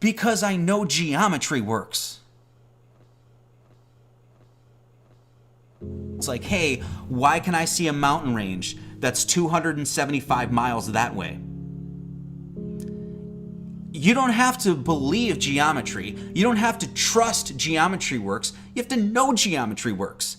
Because I know geometry works. It's like, hey, why can I see a mountain range that's 275 miles that way? You don't have to believe geometry. You don't have to trust geometry works. You have to know geometry works.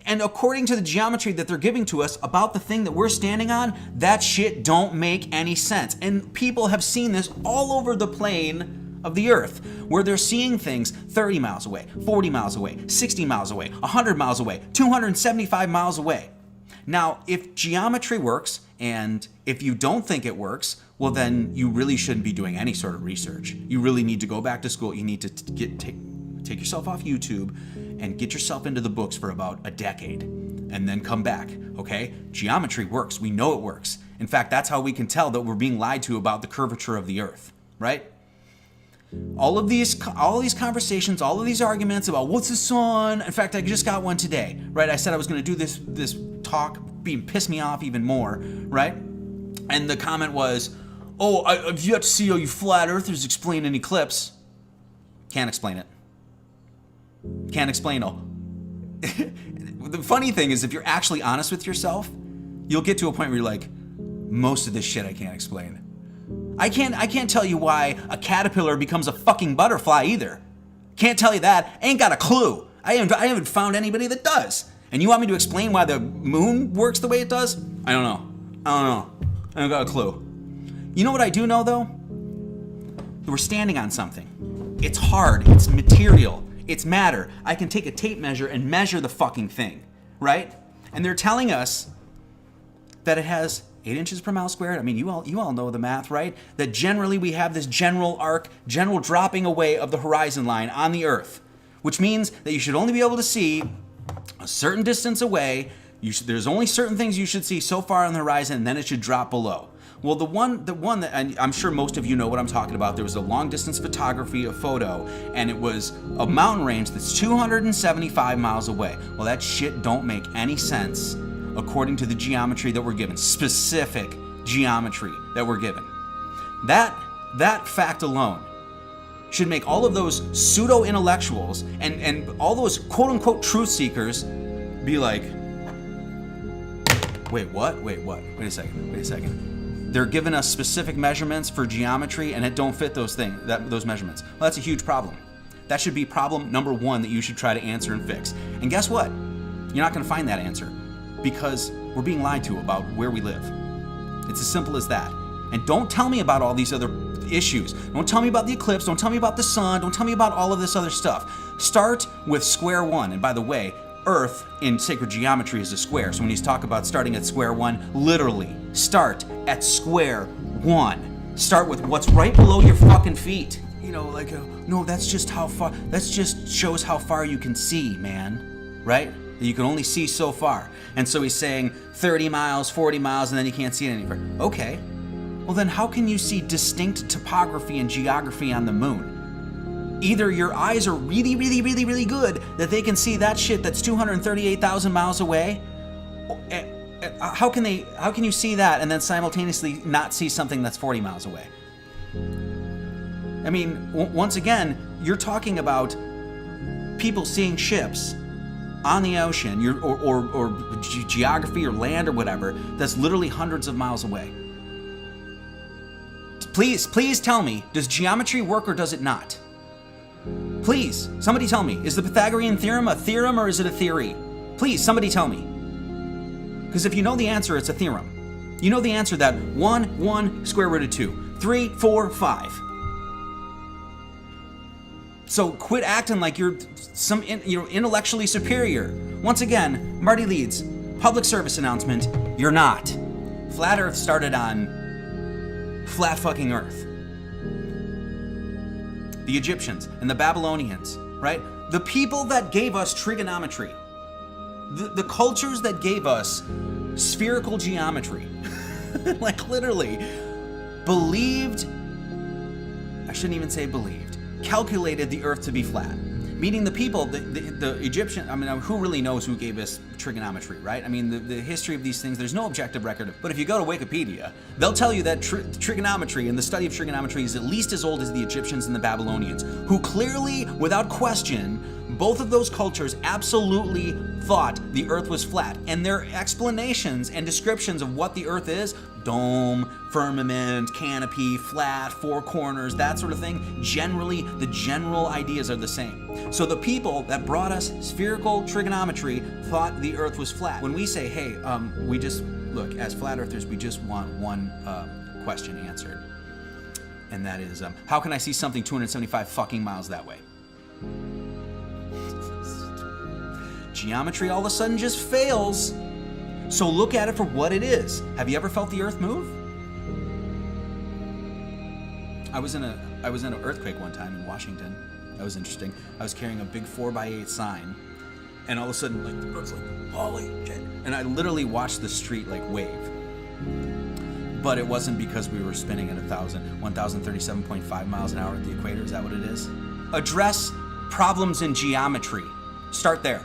And according to the geometry that they're giving to us about the thing that we're standing on, that shit don't make any sense. And people have seen this all over the plane of the earth, where they're seeing things 30 miles away, 40 miles away, 60 miles away, 100 miles away, 275 miles away. Now, if geometry works, and if you don't think it works, well, then you really shouldn't be doing any sort of research. You really need to go back to school. You need to take yourself off YouTube and get yourself into the books for about a decade and then come back, okay? Geometry works. We know it works. In fact, that's how we can tell that we're being lied to about the curvature of the earth, right? All of these conversations, all of these arguments about what's the sun. In fact, I just got one today, right? I said I was going to do this talk, being pissed me off even more, right? And the comment was, oh, I've yet to see how you flat earthers explain an eclipse. Can't explain it. Can't explain it. The funny thing is, if you're actually honest with yourself, you'll get to a point where you're like, most of this shit I can't explain. I can't tell you why a caterpillar becomes a fucking butterfly either. Can't tell you that. Ain't got a clue. I haven't found anybody that does. And you want me to explain why the moon works the way it does? I don't know. I don't got a clue. You know what I do know, though? We're standing on something. It's hard. It's material. It's matter. I can take a tape measure and measure the fucking thing, right? And they're telling us that it has 8 inches per mile squared. I mean, you all know the math, right? That generally we have this general arc, general dropping away of the horizon line on the Earth, which means that you should only be able to see a certain distance away. There's only certain things you should see so far on the horizon, and then it should drop below. Well, the one that, and I'm sure most of you know what I'm talking about, there was a long distance photography, a photo, and it was a mountain range that's 275 miles away. Well, that shit don't make any sense according to the geometry that we're given, specific geometry that we're given. That fact alone should make all of those pseudo-intellectuals and all those quote-unquote truth seekers be like, wait, what? Wait a second. They're giving us specific measurements for geometry and it don't fit those measurements. Well, that's a huge problem. That should be problem number one that you should try to answer and fix. And guess what? You're not going to find that answer because we're being lied to about where we live. It's as simple as that. And don't tell me about all these other issues. Don't tell me about the eclipse. Don't tell me about the sun. Don't tell me about all of this other stuff. Start with square one. And by the way, Earth in sacred geometry is a square. So when you talk about starting at square one, literally start at square one. Start with what's right below your fucking feet. You know, like, no, that's just how far, that's just shows how far you can see, man. Right? You can only see so far. And so he's saying 30 miles, 40 miles, and then you can't see it anywhere. Okay. Well, then how can you see distinct topography and geography on the moon? Either your eyes are really, really, really, really good that they can see that shit that's 238,000 miles away. How can you see that and then simultaneously not see something that's 40 miles away? I mean, once again, you're talking about people seeing ships on the ocean, or geography or land or whatever, that's literally hundreds of miles away. Please tell me, does geometry work or does it not? Please, somebody tell me. Is the Pythagorean theorem a theorem or is it a theory? Please, somebody tell me. Because if you know the answer, it's a theorem. You know the answer that 1 square root of 2, 3, 4, 5. So quit acting like you're intellectually superior. Once again, Marty Leeds, public service announcement, you're not. Flat Earth started on flat fucking Earth. The Egyptians and the Babylonians, right? The people that gave us trigonometry, the cultures that gave us spherical geometry, like literally believed, I shouldn't even say believed, calculated the earth to be flat. meeting the people, the Egyptian, I mean, who really knows who gave us trigonometry, right? I mean, the history of these things, there's no objective record. But if you go to Wikipedia, they'll tell you that trigonometry and the study of trigonometry is at least as old as the Egyptians and the Babylonians, who clearly, without question, both of those cultures absolutely thought the earth was flat. And their explanations and descriptions of what the earth is, dome, firmament, canopy, flat, four corners, that sort of thing, generally, the general ideas are the same. So the people that brought us spherical trigonometry thought the earth was flat. When we say, hey, we just, look, as flat earthers, we just want one question answered. And that is, how can I see something 275 fucking miles that way? Geometry all of a sudden just fails. So look at it for what it is. Have you ever felt the earth move? I was in an earthquake one time in Washington. That was interesting. I was carrying a big 4x8 sign, and all of a sudden, like, the earth's like, holy shit. And I literally watched the street like wave. But it wasn't because we were spinning at 1,037.5 miles an hour at the equator. Is that what it is? Address problems in geometry. Start there.